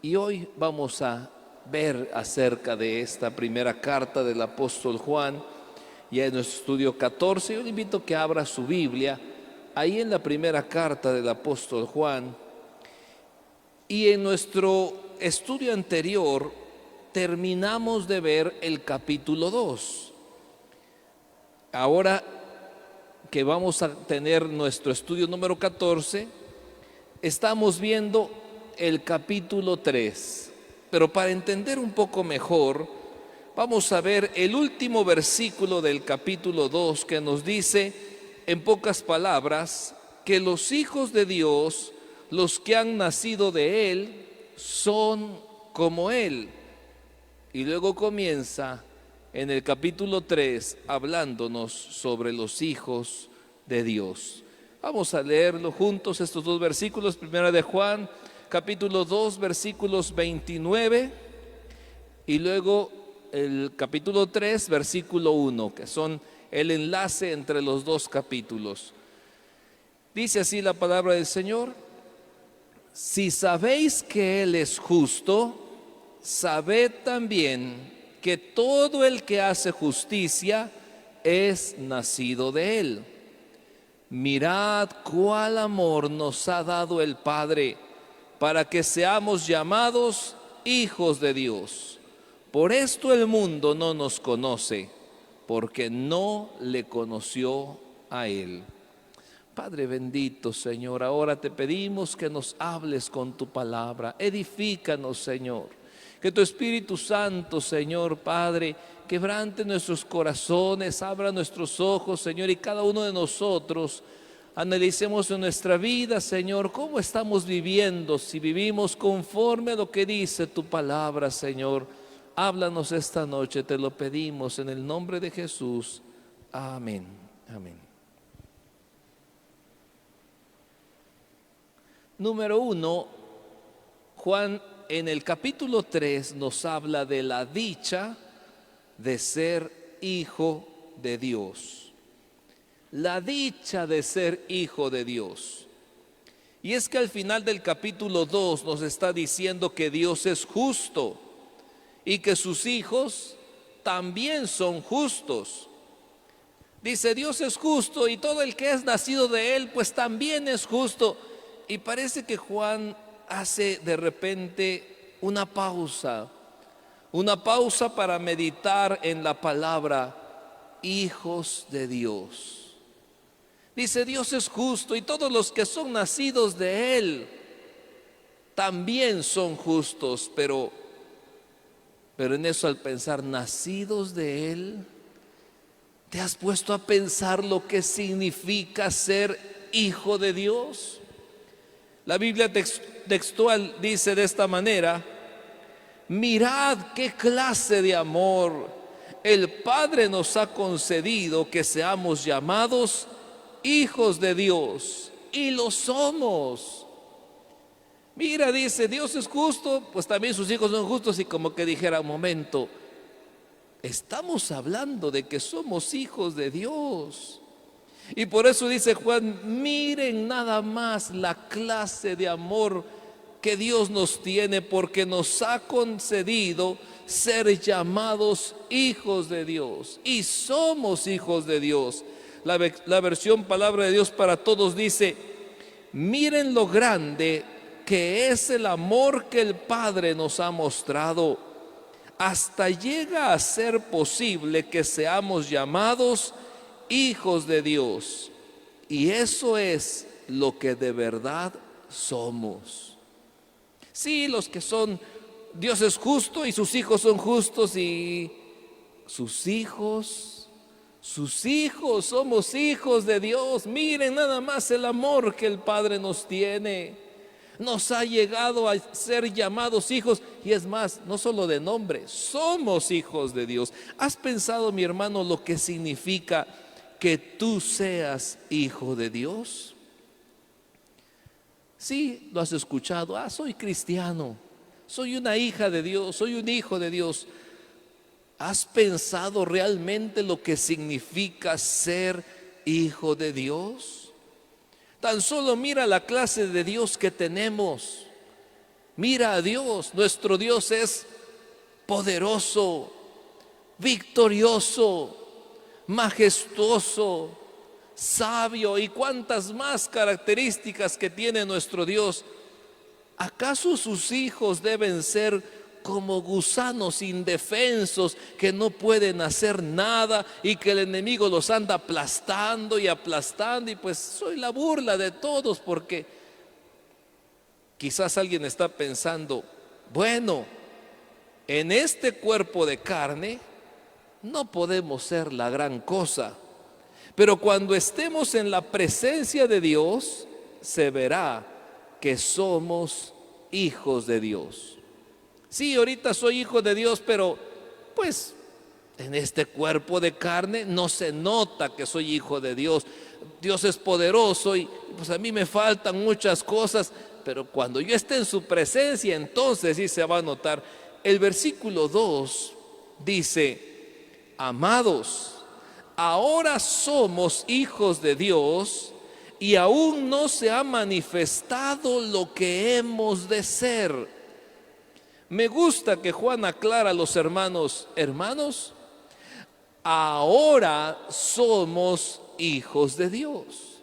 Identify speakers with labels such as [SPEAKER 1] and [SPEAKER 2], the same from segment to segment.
[SPEAKER 1] Y hoy vamos a ver acerca de esta primera carta del apóstol Juan, ya en nuestro estudio 14. Yo le invito a que abra su Biblia, ahí en la primera carta del apóstol Juan. Y en nuestro estudio anterior terminamos de ver el capítulo 2. Ahora que vamos a tener nuestro estudio número 14, estamos viendo el capítulo 3. Pero para entender un poco mejor, vamos a ver el último versículo del capítulo 2 que nos dice, en pocas palabras, que los hijos de Dios, los que han nacido de Él, son como Él. Y luego comienza en el capítulo 3 hablándonos sobre los hijos de Dios. Vamos a leerlo juntos, estos dos versículos, primera de Juan, capítulo 2, versículos 29, y luego el capítulo 3, versículo 1, que son el enlace entre los dos capítulos. Dice así la palabra del Señor: si sabéis que Él es justo, sabed también que todo el que hace justicia es nacido de Él. Mirad cuál amor nos ha dado el Padre para que seamos llamados hijos de Dios. Por esto el mundo no nos conoce, porque no le conoció a Él. Padre bendito, Señor, ahora te pedimos que nos hables con tu palabra. Edifícanos, Señor. Que tu Espíritu Santo, Señor Padre, quebrante nuestros corazones, abra nuestros ojos, Señor, y cada uno de nosotros analicemos en nuestra vida, Señor, cómo estamos viviendo, si vivimos conforme a lo que dice tu palabra, Señor. Háblanos esta noche, te lo pedimos en el nombre de Jesús. Amén. Amén. Número 1, Juan en el capítulo 3 nos habla de la dicha de ser hijo de Dios. La dicha de ser hijo de Dios. Y es que al final del capítulo 2 nos está diciendo que Dios es justo y que sus hijos también son justos. Dice, Dios es justo y todo el que es nacido de Él pues también es justo. Y parece que Juan hace de repente una pausa para meditar en la palabra hijos de Dios. Dice, Dios es justo y todos los que son nacidos de Él también son justos, pero en eso, al pensar nacidos de Él, ¿te has puesto a pensar lo que significa ser hijo de Dios? La Biblia textual dice de esta manera: mirad qué clase de amor el Padre nos ha concedido, que seamos llamados hijos de Dios, y lo somos. Mira, dice, Dios es justo, pues también sus hijos son justos. Y como que dijera, un momento, estamos hablando de que somos hijos de Dios. Y por eso dice Juan, miren nada más la clase de amor que Dios nos tiene, porque nos ha concedido ser llamados hijos de Dios, y somos hijos de Dios. La versión Palabra de Dios para Todos dice, miren lo grande que es el amor que el Padre nos ha mostrado. Hasta llega a ser posible que seamos llamados hijos de Dios. Y eso es lo que de verdad somos. Sí, los que son, Dios es justo y sus hijos son justos, y sus hijos somos hijos de Dios. Miren nada más el amor que el Padre nos tiene. Nos ha llegado a ser llamados hijos, y es más, no solo de nombre, somos hijos de Dios. ¿Has pensado, mi hermano, lo que significa que tú seas hijo de Dios? Sí, lo has escuchado. Soy cristiano, soy una hija de Dios, soy un hijo de Dios. ¿Has pensado realmente lo que significa ser hijo de Dios? Tan solo mira la clase de Dios que tenemos. Mira a Dios, nuestro Dios es poderoso, victorioso, majestuoso, sabio y cuantas más características que tiene nuestro Dios. ¿Acaso sus hijos deben ser como gusanos indefensos que no pueden hacer nada y que el enemigo los anda aplastando y aplastando? Y pues soy la burla de todos, porque quizás alguien está pensando, bueno, en este cuerpo de carne no podemos ser la gran cosa, pero cuando estemos en la presencia de Dios, se verá que somos hijos de Dios. Sí, ahorita soy hijo de Dios, pero pues en este cuerpo de carne no se nota que soy hijo de Dios. Dios es poderoso y pues a mí me faltan muchas cosas, pero cuando yo esté en su presencia, entonces sí se va a notar. El versículo 2 dice: amados, ahora somos hijos de Dios y aún no se ha manifestado lo que hemos de ser. Me gusta que Juan aclara a los hermanos, hermanos, ahora somos hijos de Dios.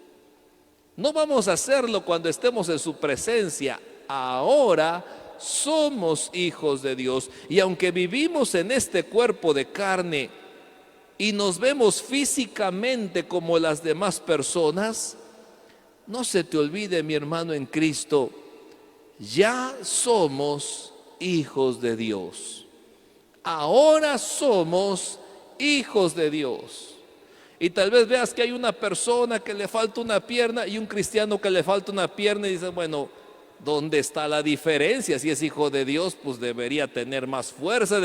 [SPEAKER 1] No vamos a hacerlo cuando estemos en su presencia, ahora somos hijos de Dios. Y aunque vivimos en este cuerpo de carne y nos vemos físicamente como las demás personas, no se te olvide, mi hermano en Cristo, ya somos hijos de Dios. Ahora somos hijos de Dios. Y tal vez veas que hay una persona que le falta una pierna y un cristiano que le falta una pierna y dices, bueno, ¿dónde está la diferencia? Si es hijo de Dios, pues debería tener más fuerza,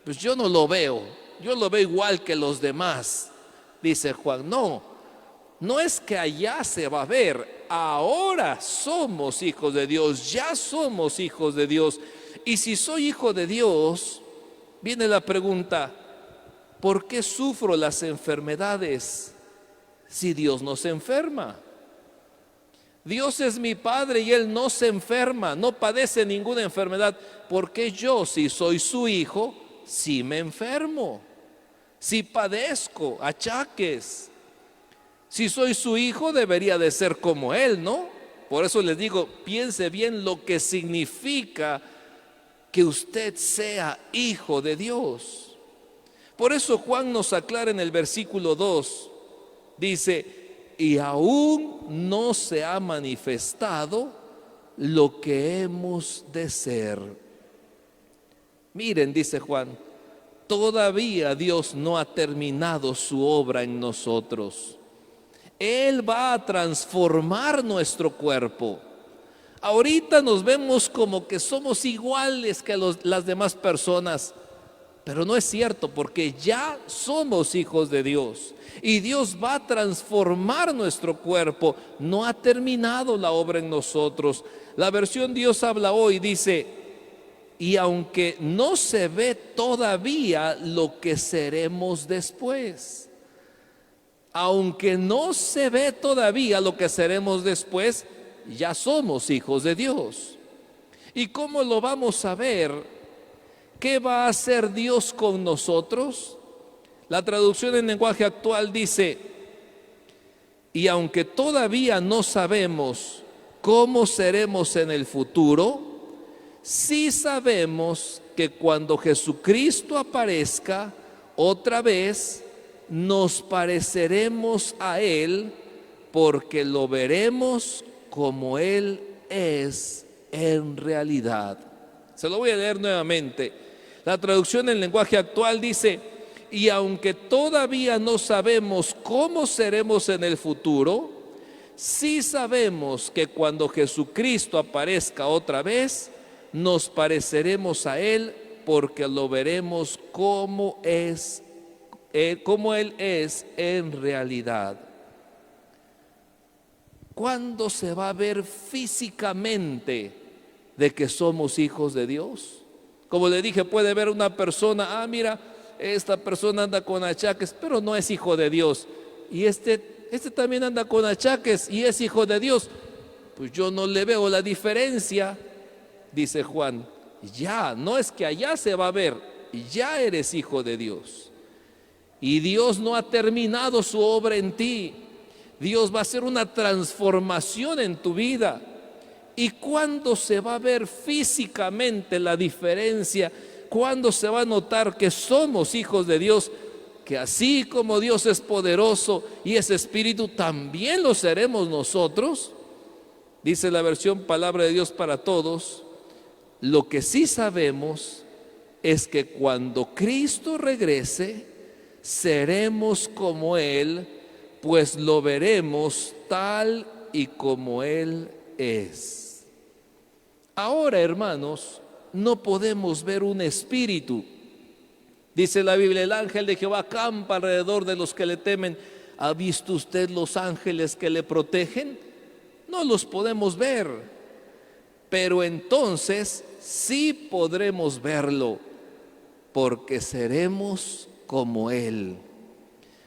[SPEAKER 1] pues yo no lo veo, yo lo veo igual que los demás. Dice Juan, no es que allá se va a ver, ahora somos hijos de Dios, ya somos hijos de Dios. Y si soy hijo de Dios, viene la pregunta, ¿por qué sufro las enfermedades si Dios no se enferma? Dios es mi Padre y Él no se enferma, no padece ninguna enfermedad. ¿Por qué yo, si soy su hijo, sí me enfermo? Si padezco achaques. Si soy su hijo, debería de ser como Él, ¿no? Por eso les digo, piense bien lo que significa que usted sea hijo de Dios. Por eso Juan nos aclara en el versículo 2, dice, y aún no se ha manifestado lo que hemos de ser. Miren, dice Juan, todavía Dios no ha terminado su obra en nosotros. Él va a transformar nuestro cuerpo. Ahorita nos vemos como que somos iguales que las demás personas, pero no es cierto, porque ya somos hijos de Dios y Dios va a transformar nuestro cuerpo. No ha terminado la obra en nosotros. La versión Dios habla hoy dice, y aunque no se ve todavía lo que seremos después, aunque no se ve todavía lo que seremos después, ya somos hijos de Dios. ¿Y cómo lo vamos a ver? ¿Qué va a hacer Dios con nosotros? La traducción en lenguaje actual dice, y aunque todavía no sabemos cómo seremos en el futuro, sí sabemos que cuando Jesucristo aparezca otra vez, nos pareceremos a Él, porque lo veremos como Él es en realidad. Se lo voy a leer nuevamente. La traducción en lenguaje actual dice, y aunque todavía no sabemos cómo seremos en el futuro, sí sabemos que cuando Jesucristo aparezca otra vez, nos pareceremos a Él, porque lo veremos como Él es en realidad. ¿Cuándo se va a ver físicamente de que somos hijos de Dios? Como le dije, puede ver una persona, mira, esta persona anda con achaques, pero no es hijo de Dios. Y este también anda con achaques y es hijo de Dios. Pues yo no le veo la diferencia. dice Juan, ya, no es que allá se va a ver, ya eres hijo de Dios. Y Dios no ha terminado su obra en ti. Dios va a hacer una transformación en tu vida. ¿Y cuándo se va a ver físicamente la diferencia? ¿Cuándo se va a notar que somos hijos de Dios? Que así como Dios es poderoso y es espíritu, también lo seremos nosotros. Dice la versión Palabra de Dios para Todos, lo que sí sabemos es que cuando Cristo regrese, seremos como Él, pues lo veremos tal y como Él es. Ahora, hermanos, no podemos ver un espíritu. Dice la Biblia, el ángel de Jehová acampa alrededor de los que le temen. ¿Ha visto usted los ángeles que le protegen? No los podemos ver, pero entonces sí podremos verlo, porque seremos como Él.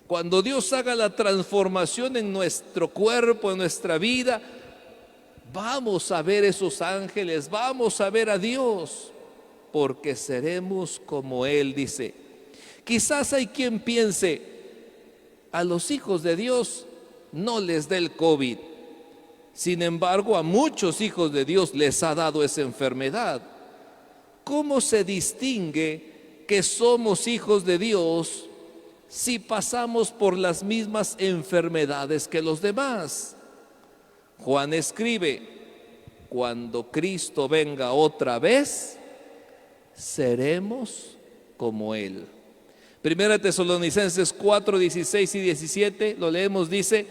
[SPEAKER 1] Cuando Dios haga la transformación en nuestro cuerpo, en nuestra vida, vamos a ver esos ángeles, vamos a ver a Dios, porque seremos como Él, dice. Quizás hay quien piense, a los hijos de Dios no les da el COVID. Sin embargo, a muchos hijos de Dios les ha dado esa enfermedad. ¿Cómo se distingue que somos hijos de Dios si pasamos por las mismas enfermedades que los demás? Juan escribe, cuando Cristo venga otra vez, seremos como Él. Primera Tesalonicenses 4, 16 y 17, lo leemos, dice,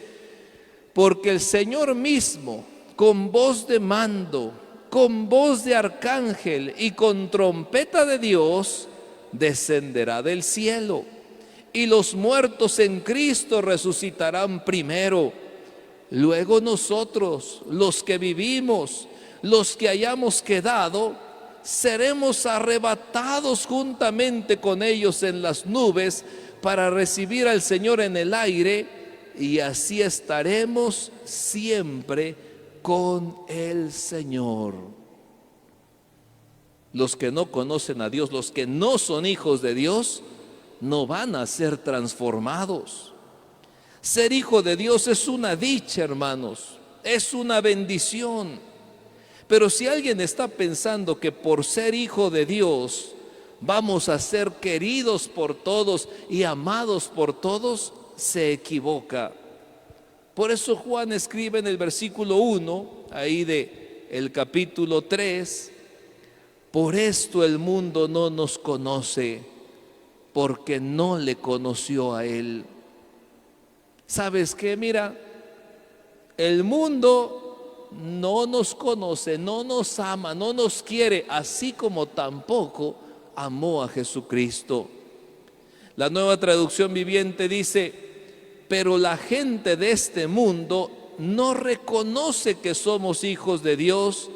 [SPEAKER 1] porque el Señor mismo, con voz de mando, con voz de arcángel y con trompeta de Dios, descenderá del cielo. Y los muertos en Cristo resucitarán primero. Luego nosotros, los que vivimos, los que hayamos quedado, seremos arrebatados juntamente con ellos en las nubes para recibir al Señor en el aire, y así estaremos siempre con el Señor. Los que no conocen a Dios, los que no son hijos de Dios, no van a ser transformados. Ser hijo de Dios es una dicha, hermanos, es una bendición. Pero si alguien está pensando que por ser hijo de Dios vamos a ser queridos por todos y amados por todos, se equivoca. Por eso Juan escribe en el versículo 1, ahí de el capítulo 3, por esto el mundo no nos conoce, porque no le conoció a Él. ¿Sabes qué? Mira, el mundo no nos conoce, no nos ama, no nos quiere, así como tampoco amó a Jesucristo. La Nueva Traducción Viviente dice, pero la gente de este mundo no reconoce que somos hijos de Dios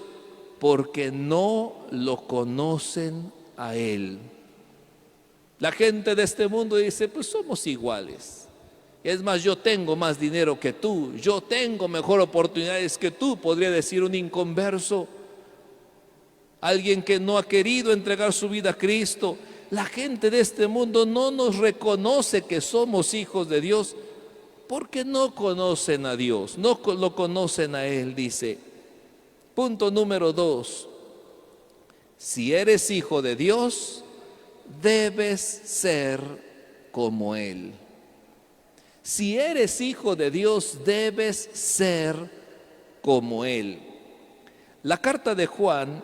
[SPEAKER 1] porque no lo conocen a Él. La gente de este mundo dice, pues somos iguales. Es más, yo tengo más dinero que tú, yo tengo mejor oportunidades que tú, podría decir un inconverso, alguien que no ha querido entregar su vida a Cristo. La gente de este mundo no nos reconoce que somos hijos de Dios porque no conocen a Dios, no lo conocen a Él, dice. Punto número 2, si eres hijo de Dios, debes ser como Él. Si eres hijo de Dios, debes ser como Él. La carta de Juan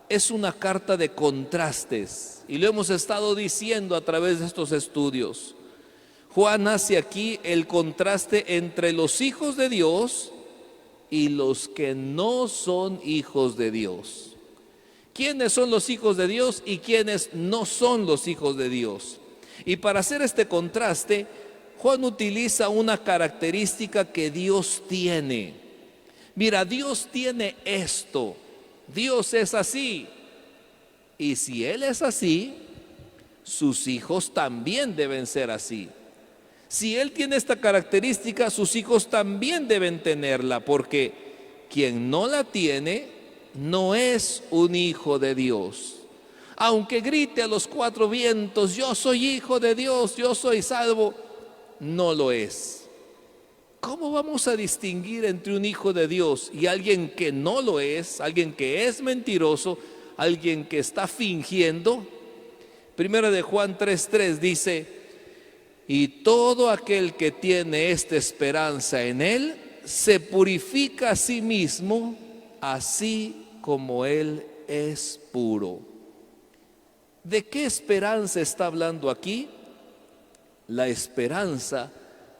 [SPEAKER 1] es una carta de contrastes y lo hemos estado diciendo a través de estos estudios. Juan hace aquí el contraste entre los hijos de Dios y los que no son hijos de Dios. ¿Quiénes son los hijos de Dios y quiénes no son los hijos de Dios? Y para hacer este contraste, Juan utiliza una característica que Dios tiene. Mira, Dios tiene esto. Dios es así. Y si Él es así, sus hijos también deben ser así. Si Él tiene esta característica, sus hijos también deben tenerla, porque quien no la tiene no es un hijo de Dios. Aunque grite a los cuatro vientos, yo soy hijo de Dios, yo soy salvo, no lo es. ¿Cómo vamos a distinguir entre un hijo de Dios y alguien que no lo es, alguien que es mentiroso, alguien que está fingiendo? Primera de Juan 3:3 dice: y todo aquel que tiene esta esperanza en Él, se purifica a sí mismo, así como Él es puro. ¿De qué esperanza está hablando aquí? La esperanza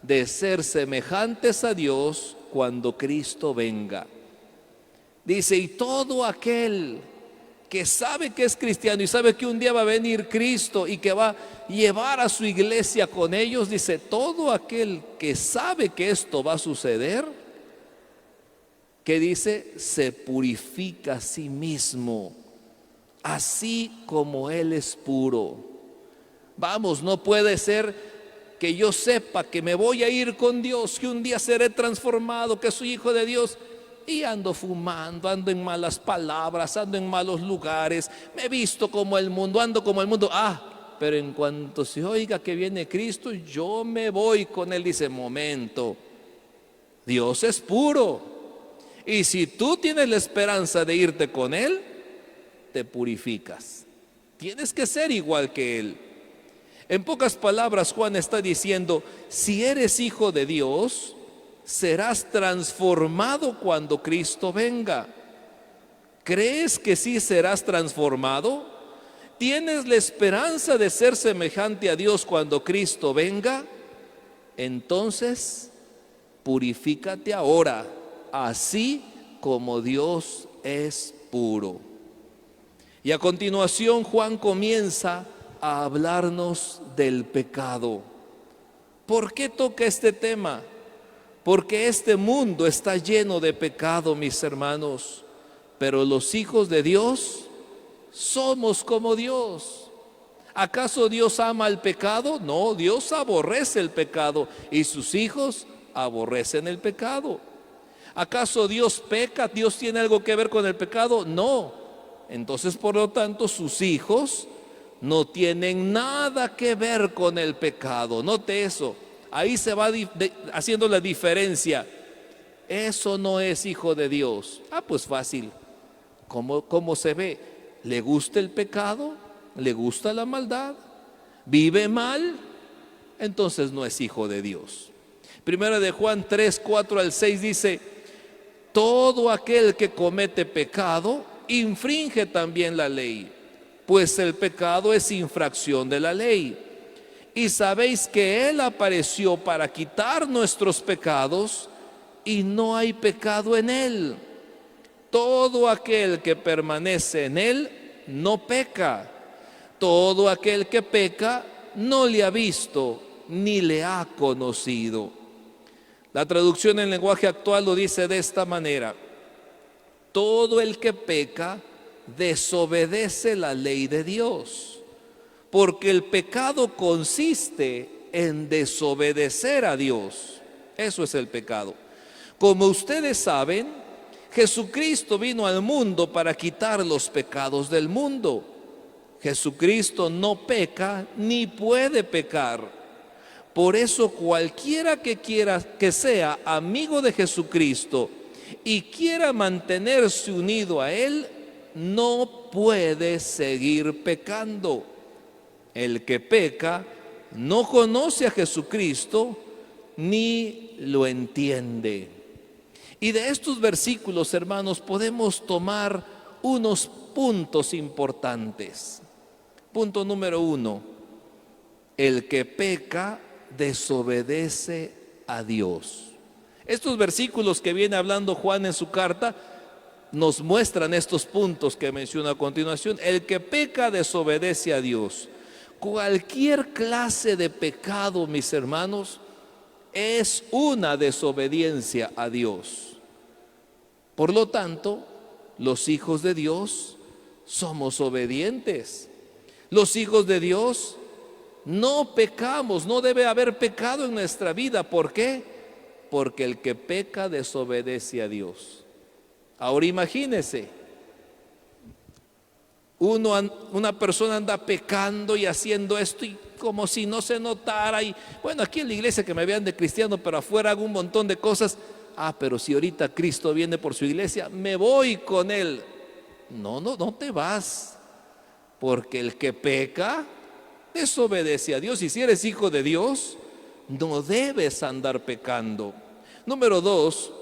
[SPEAKER 1] de ser semejantes a Dios cuando Cristo venga. Dice, y todo aquel que sabe que es cristiano y sabe que un día va a venir Cristo y que va a llevar a su iglesia con ellos, dice, todo aquel que sabe que esto va a suceder, que dice, se purifica a sí mismo, así como Él es puro. Vamos, no puede ser que yo sepa que me voy a ir con Dios, que un día seré transformado, que soy hijo de Dios, y ando fumando, ando en malas palabras, ando en malos lugares, me he visto como el mundo, ando como el mundo. Pero en cuanto se oiga que viene Cristo, yo me voy con Él. Dice, momento, Dios es puro, y si tú tienes la esperanza de irte con Él, te purificas. Tienes que ser igual que Él. En pocas palabras, Juan está diciendo, si eres hijo de Dios, serás transformado cuando Cristo venga. ¿Crees que sí serás transformado? ¿Tienes la esperanza de ser semejante a Dios cuando Cristo venga? Entonces, purifícate ahora, así como Dios es puro. Y a continuación Juan comienza a hablarnos del pecado. ¿Por qué toca este tema? Porque este mundo está lleno de pecado, mis hermanos, pero los hijos de Dios somos como Dios. ¿Acaso Dios ama el pecado? No, Dios aborrece el pecado y sus hijos aborrecen el pecado. ¿Acaso Dios peca? ¿Dios tiene algo que ver con el pecado? No. Entonces, por lo tanto, sus hijos no tienen nada que ver con el pecado. Note eso. Ahí se va haciendo la diferencia. Eso no es hijo de Dios. Pues fácil. ¿Cómo se ve? ¿Le gusta el pecado? ¿Le gusta la maldad? ¿Vive mal? Entonces no es hijo de Dios. Primera de Juan 3:4-6 dice, todo aquel que comete pecado infringe también la ley, pues el pecado es infracción de la ley. Y sabéis que Él apareció para quitar nuestros pecados, y no hay pecado en Él. Todo aquel que permanece en Él no peca. Todo aquel que peca no le ha visto ni le ha conocido. La traducción en lenguaje actual lo dice de esta manera: todo el que peca desobedece la ley de Dios. Porque el pecado consiste en desobedecer a Dios. Eso es el pecado. Como ustedes saben, Jesucristo vino al mundo para quitar los pecados del mundo. Jesucristo no peca ni puede pecar. Por eso cualquiera que quiera que sea amigo de Jesucristo y quiera mantenerse unido a Él, no puede seguir pecando. El que peca no conoce a Jesucristo ni lo entiende. Y de estos versículos, hermanos, podemos tomar unos puntos importantes. Punto número 1: el que peca desobedece a Dios. Estos versículos que viene hablando Juan en su carta nos muestran estos puntos que menciono a continuación. El que peca desobedece a Dios. Cualquier clase de pecado, mis hermanos, es una desobediencia a Dios. Por lo tanto, los hijos de Dios somos obedientes. Los hijos de Dios no pecamos, no debe haber pecado en nuestra vida. ¿Por qué? Porque el que peca desobedece a Dios. Ahora imagínese, Una persona anda pecando y haciendo esto y como si no se notara. Y bueno, aquí en la iglesia que me vean de cristiano, pero afuera hago un montón de cosas. Pero si ahorita Cristo viene por su iglesia, me voy con él. No te vas. Porque el que peca desobedece a Dios. Y si eres hijo de Dios, no debes andar pecando. Número 2,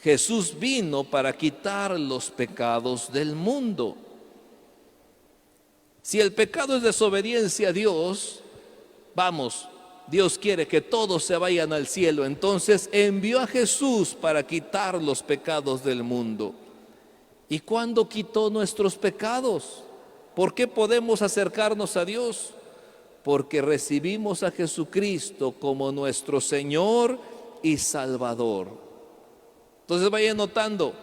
[SPEAKER 1] Jesús vino para quitar los pecados del mundo. Si el pecado es desobediencia a Dios, vamos, Dios quiere que todos se vayan al cielo. Entonces envió a Jesús para quitar los pecados del mundo. ¿Y cuándo quitó nuestros pecados? ¿Por qué podemos acercarnos a Dios? Porque recibimos a Jesucristo como nuestro Señor y Salvador. Entonces vayan notando,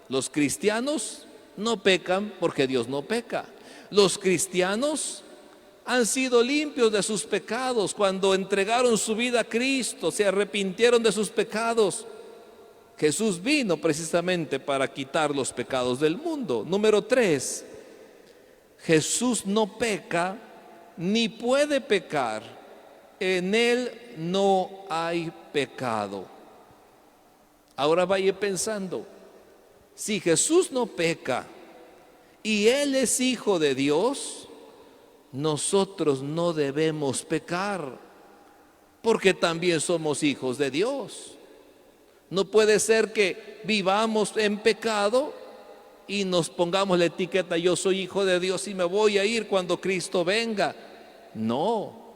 [SPEAKER 1] los cristianos no pecan porque Dios no peca. Los cristianos han sido limpios de sus pecados cuando entregaron su vida a Cristo, se arrepintieron de sus pecados. Jesús vino precisamente para quitar los pecados del mundo. Número 3, Jesús no peca ni puede pecar. En Él no hay pecado. Ahora vaya pensando, si Jesús no peca y Él es hijo de Dios, nosotros no debemos pecar, porque también somos hijos de Dios. No puede ser que vivamos en pecado y nos pongamos la etiqueta, yo soy hijo de Dios y me voy a ir cuando Cristo venga. No.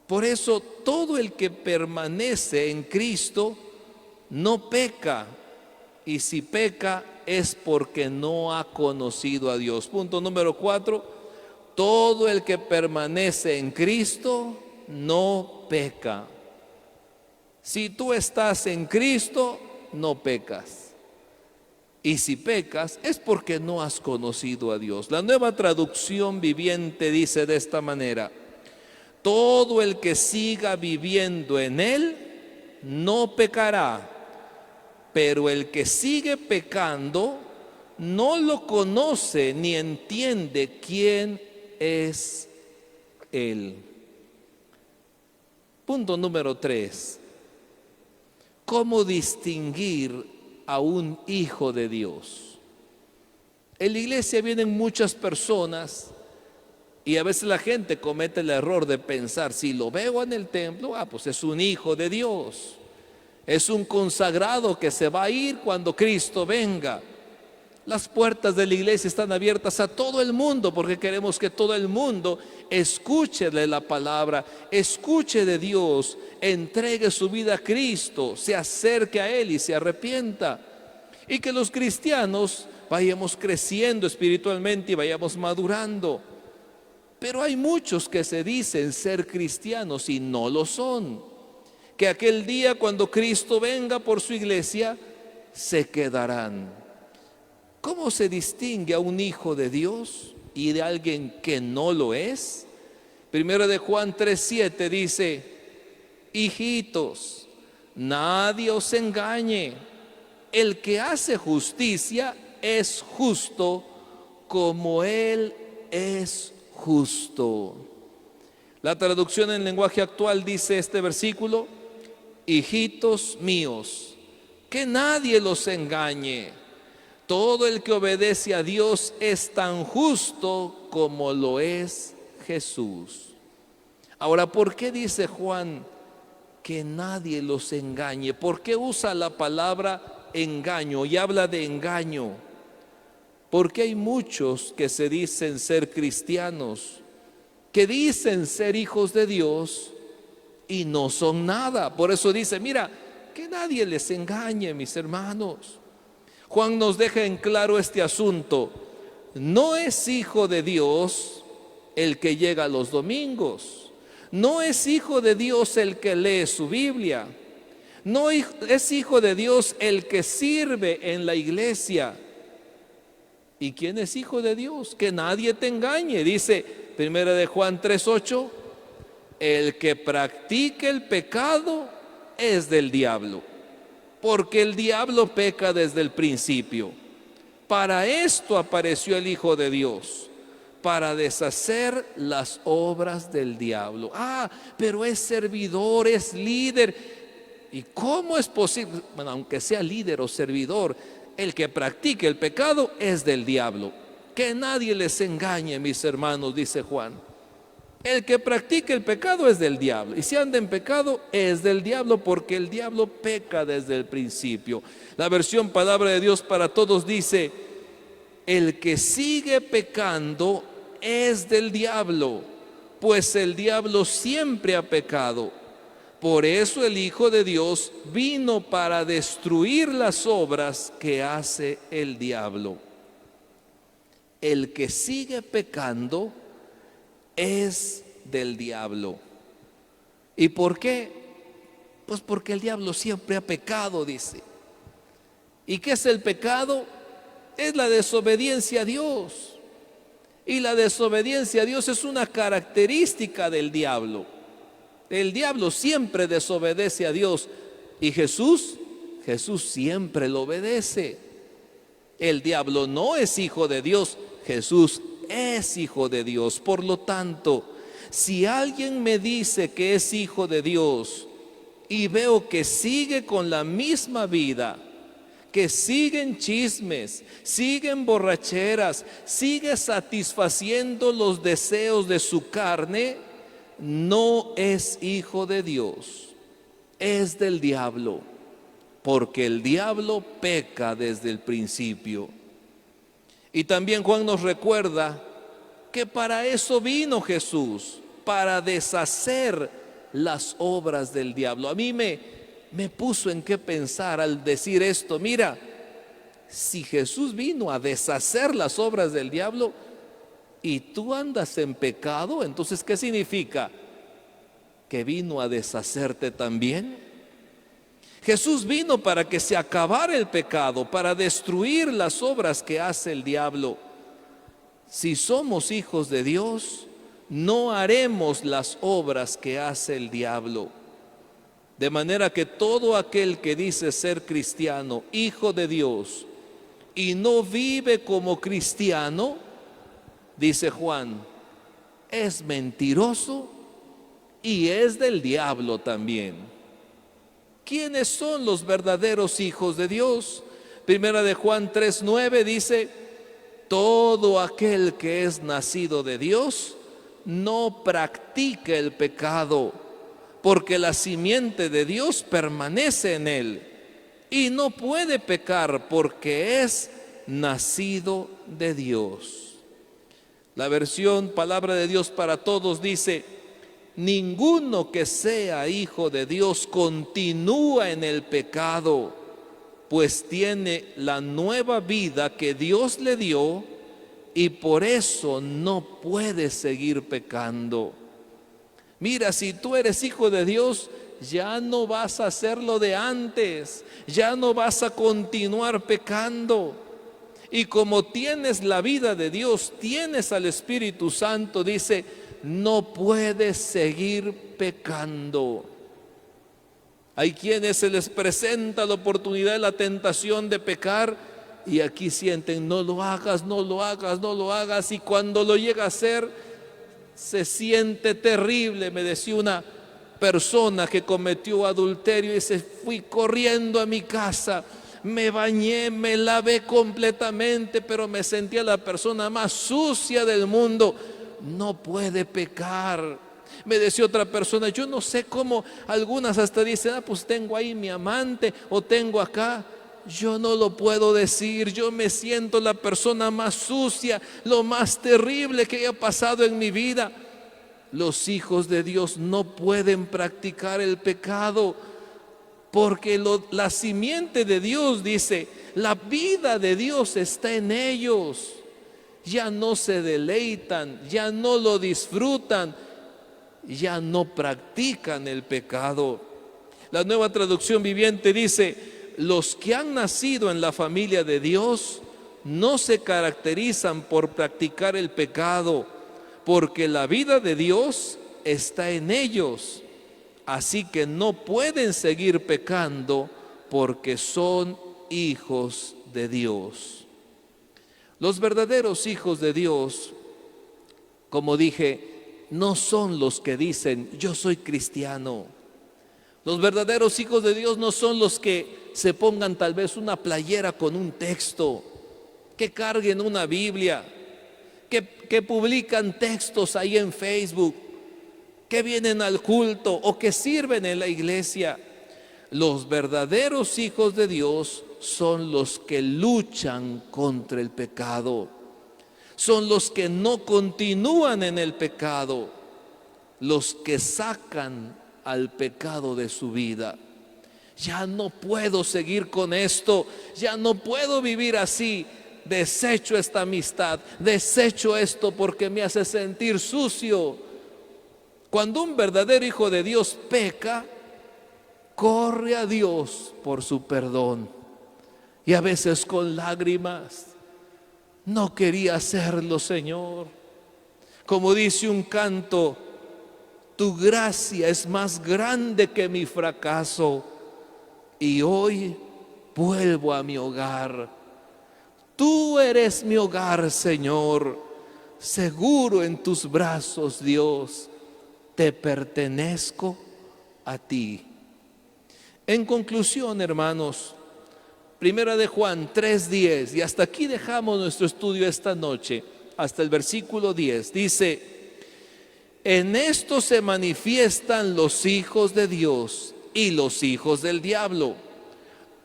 [SPEAKER 1] Por eso todo el que permanece en Cristo no peca, y si peca es porque no ha conocido a Dios. Punto número 4, todo el que permanece en Cristo no peca. Si tú estás en Cristo, no pecas. Y si pecas es porque no has conocido a Dios. La Nueva Traducción Viviente dice de esta manera: todo el que siga viviendo en Él no pecará, pero el que sigue pecando no lo conoce ni entiende quién es Él. Punto número 3. ¿Cómo distinguir a un hijo de Dios? En la iglesia vienen muchas personas y a veces la gente comete el error de pensar, si lo veo en el templo, pues es un hijo de Dios, es un consagrado que se va a ir cuando Cristo venga. Las puertas de la iglesia están abiertas a todo el mundo porque queremos que todo el mundo escuche de la palabra, escuche de Dios, entregue su vida a Cristo, se acerque a Él y se arrepienta. Y que los cristianos vayamos creciendo espiritualmente y vayamos madurando. Pero hay muchos que se dicen ser cristianos y no lo son. Que aquel día cuando Cristo venga por su iglesia, se quedarán. ¿Cómo se distingue a un hijo de Dios y de alguien que no lo es? Primero de Juan 3:7 dice: hijitos, nadie os engañe. El que hace justicia es justo como Él es justo. La traducción en lenguaje actual dice este versículo: hijitos míos, que nadie los engañe. Todo el que obedece a Dios es tan justo como lo es Jesús. Ahora, ¿por qué dice Juan que nadie los engañe? ¿Por qué usa la palabra engaño y habla de engaño? Porque hay muchos que se dicen ser cristianos, que dicen ser hijos de Dios y no son nada. Por eso dice, mira, que nadie les engañe, mis hermanos. Juan nos deja en claro este asunto. No es hijo de Dios el que llega los domingos. No es hijo de Dios el que lee su Biblia. No es hijo de Dios el que sirve en la iglesia. ¿Y quién es hijo de Dios? Que nadie te engañe. Dice 1 de Juan 3:8, el que practique el pecado es del diablo, porque el diablo peca desde el principio. Para esto apareció el Hijo de Dios, para deshacer las obras del diablo. Pero es servidor, es líder. ¿Y cómo es posible? Bueno, aunque sea líder o servidor, el que practique el pecado es del diablo. Que nadie les engañe, mis hermanos, dice Juan. El que practique el pecado es del diablo. Y si anda en pecado, es del diablo, porque el diablo peca desde el principio. La versión Palabra de Dios para Todos dice: el que sigue pecando es del diablo, pues el diablo siempre ha pecado. Por eso el Hijo de Dios vino para destruir las obras que hace el diablo. El que sigue pecando es del diablo. ¿Y por qué? Pues porque el diablo siempre ha pecado, dice. ¿Y qué es el pecado? Es la desobediencia a Dios. Y la desobediencia a Dios es una característica del diablo. El diablo siempre desobedece a Dios. ¿Y Jesús? Jesús siempre lo obedece. El diablo no es hijo de Dios, Jesús es hijo de Dios. Por lo tanto, si alguien me dice que es hijo de Dios y veo que sigue con la misma vida, que sigue en chismes, sigue en borracheras, sigue satisfaciendo los deseos de su carne, no es hijo de Dios, es del diablo, porque el diablo peca desde el principio. Y también Juan nos recuerda que para eso vino Jesús, para deshacer las obras del diablo. A mí me puso en qué pensar al decir esto. Mira, si Jesús vino a deshacer las obras del diablo y tú andas en pecado, entonces ¿qué significa? ¿Que vino a deshacerte también? Jesús vino para que se acabara el pecado, para destruir las obras que hace el diablo. Si somos hijos de Dios, no haremos las obras que hace el diablo. De manera que todo aquel que dice ser cristiano, hijo de Dios, y no vive como cristiano, dice Juan, es mentiroso y es del diablo también. ¿Quiénes son los verdaderos hijos de Dios? Primera de Juan 3:9 dice: todo aquel que es nacido de Dios no practica el pecado, porque la simiente de Dios permanece en él y no puede pecar porque es nacido de Dios. La versión Palabra de Dios para Todos dice: ninguno que sea hijo de Dios continúa en el pecado, pues tiene la nueva vida que Dios le dio y por eso no puede seguir pecando. Mira, si tú eres hijo de Dios, ya no vas a hacer lo de antes, ya no vas a continuar pecando. Y como tienes la vida de Dios, tienes al Espíritu Santo, dice, no puedes seguir pecando. Hay quienes se les presenta la oportunidad de la tentación de pecar y aquí sienten, no lo hagas, no lo hagas, no lo hagas, y cuando lo llega a hacer se siente terrible. Me decía una persona que cometió adulterio y dice, fui corriendo a mi casa, me bañé, me lavé completamente, pero me sentía la persona más sucia del mundo. No puede pecar. Me decía otra persona, yo no sé cómo algunas hasta dicen, pues tengo ahí mi amante o tengo acá. Yo no lo puedo decir, yo me siento la persona más sucia, lo más terrible que haya pasado en mi vida. Los hijos de Dios no pueden practicar el pecado porque la simiente de Dios, dice, la vida de Dios está en ellos. Ya no se deleitan, ya no lo disfrutan, ya no practican el pecado. La Nueva Traducción Viviente dice, los que han nacido en la familia de Dios no se caracterizan por practicar el pecado, porque la vida de Dios está en ellos. Así que no pueden seguir pecando porque son hijos de Dios. Los verdaderos hijos de Dios, como dije, no son los que dicen, yo soy cristiano. Los verdaderos hijos de Dios no son los que se pongan tal vez una playera con un texto, que carguen una Biblia, que publican textos ahí en Facebook, que vienen al culto o que sirven en la iglesia. Los verdaderos hijos de Dios son los que luchan contra el pecado, son los que no continúan en el pecado, los que sacan al pecado de su vida. Ya no puedo seguir con esto, ya no puedo vivir así. Desecho esta amistad, desecho esto porque me hace sentir sucio. Cuando un verdadero hijo de Dios peca, corre a Dios por su perdón, y a veces con lágrimas. No quería hacerlo, Señor. Como dice un canto, tu gracia es más grande que mi fracaso, y hoy vuelvo a mi hogar. Tú eres mi hogar, Señor, seguro en tus brazos, Dios, te pertenezco a ti. En conclusión, hermanos, Primera de Juan 3:10, y hasta aquí dejamos nuestro estudio esta noche, hasta el versículo 10, dice: en esto se manifiestan los hijos de Dios y los hijos del diablo.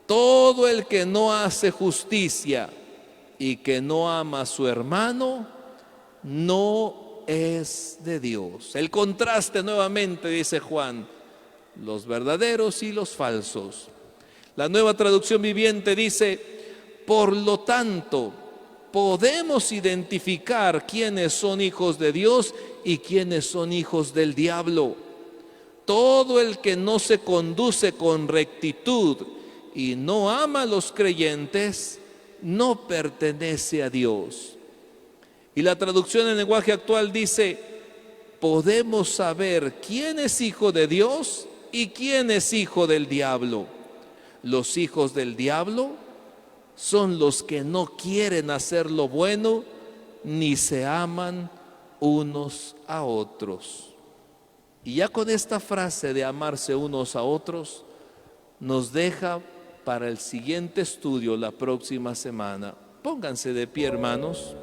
[SPEAKER 1] Todo el que no hace justicia y que no ama a su hermano, no es de Dios. El contraste nuevamente, dice Juan, los verdaderos y los falsos. La Nueva Traducción Viviente dice: por lo tanto, podemos identificar quiénes son hijos de Dios y quiénes son hijos del diablo. Todo el que no se conduce con rectitud y no ama a los creyentes, no pertenece a Dios. Y la traducción en lenguaje actual dice: podemos saber quién es hijo de Dios y quién es hijo del diablo. Los hijos del diablo son los que no quieren hacer lo bueno ni se aman unos a otros. Y ya con esta frase de amarse unos a otros nos deja para el siguiente estudio la próxima semana. Pónganse de pie, hermanos.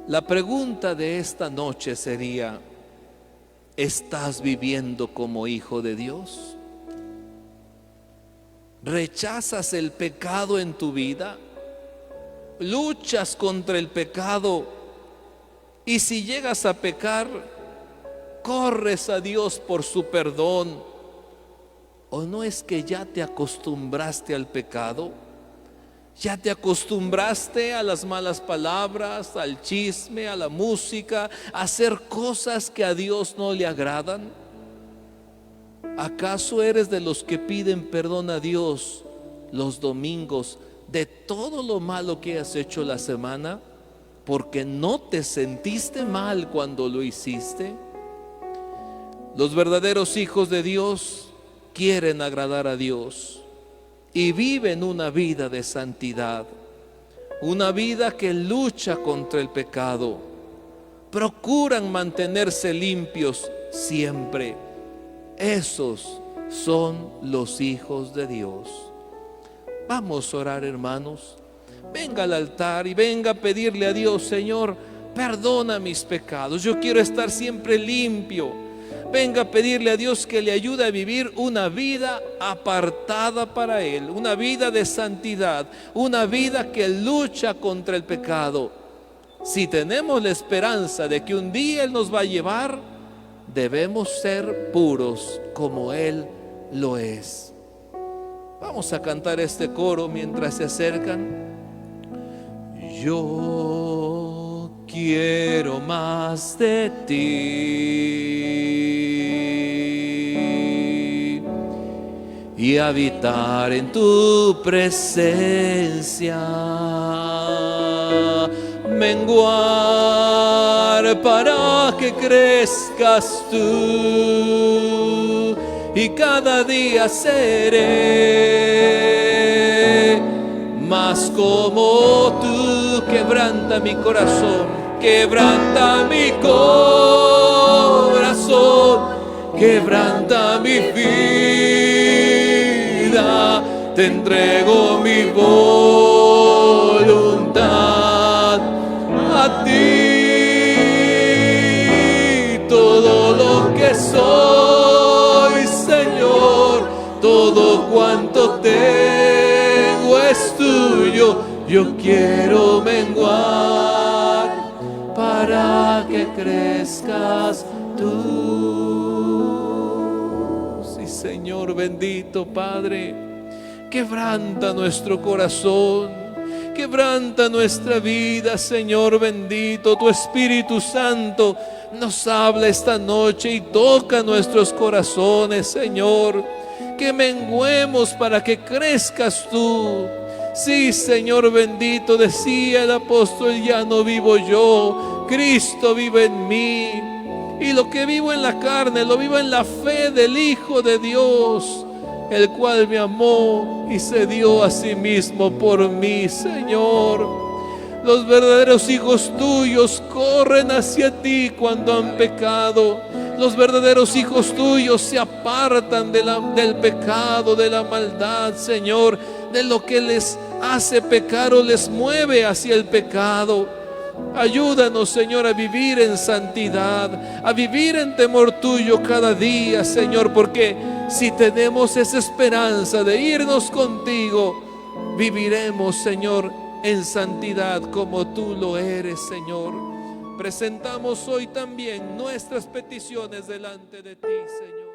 [SPEAKER 1] La pregunta de esta noche sería: ¿estás viviendo como hijo de Dios? ¿Rechazas el pecado en tu vida? ¿Luchas contra el pecado? Y si llegas a pecar, ¿corres a Dios por su perdón? ¿O no es que ya te acostumbraste al pecado? ¿Ya te acostumbraste a las malas palabras, al chisme, a la música, a hacer cosas que a Dios no le agradan? ¿Acaso eres de los que piden perdón a Dios los domingos de todo lo malo que has hecho la semana, porque no te sentiste mal cuando lo hiciste? Los verdaderos hijos de Dios quieren agradar a Dios y viven una vida de santidad, una vida que lucha contra el pecado. Procuran mantenerse limpios siempre. Esos son los hijos de Dios. Vamos a orar, hermanos. Venga al altar y venga a pedirle a Dios: Señor, perdona mis pecados, yo quiero estar siempre limpio. Venga a pedirle a Dios que le ayude a vivir una vida apartada para Él, una vida de santidad, una vida que lucha contra el pecado. Si tenemos la esperanza de que un día Él nos va a llevar, debemos ser puros como Él lo es. Vamos a cantar este coro mientras se acercan. Yo quiero más de ti y habitar en tu presencia. menguar para que crezcas tú, y cada día seré más como tú. Quebranta mi corazón, quebranta mi corazón, quebranta mi vida, te entrego mi voluntad a ti. Todo lo que soy, Señor, todo cuanto tengo es tuyo. Yo quiero menguar para que crezcas tú. Sí, Señor bendito Padre, quebranta nuestro corazón, quebranta nuestra vida, Señor bendito. Tu Espíritu Santo nos habla esta noche y toca nuestros corazones, Señor. Que menguemos para que crezcas tú. Sí, Señor bendito, decía el apóstol, ya no vivo yo, Cristo vive en mí. Y lo que vivo en la carne, lo vivo en la fe del Hijo de Dios, el cual me amó y se dio a sí mismo por mí, Señor. Los verdaderos hijos tuyos corren hacia ti cuando han pecado. Los verdaderos hijos tuyos se apartan del pecado, de la maldad, Señor, de lo que les hace pecar o les mueve hacia el pecado. Ayúdanos, Señor, a vivir en santidad, a vivir en temor tuyo cada día, Señor, porque si tenemos esa esperanza de irnos contigo, viviremos, Señor, en santidad como tú lo eres, Señor. Presentamos hoy también nuestras peticiones delante de ti, Señor.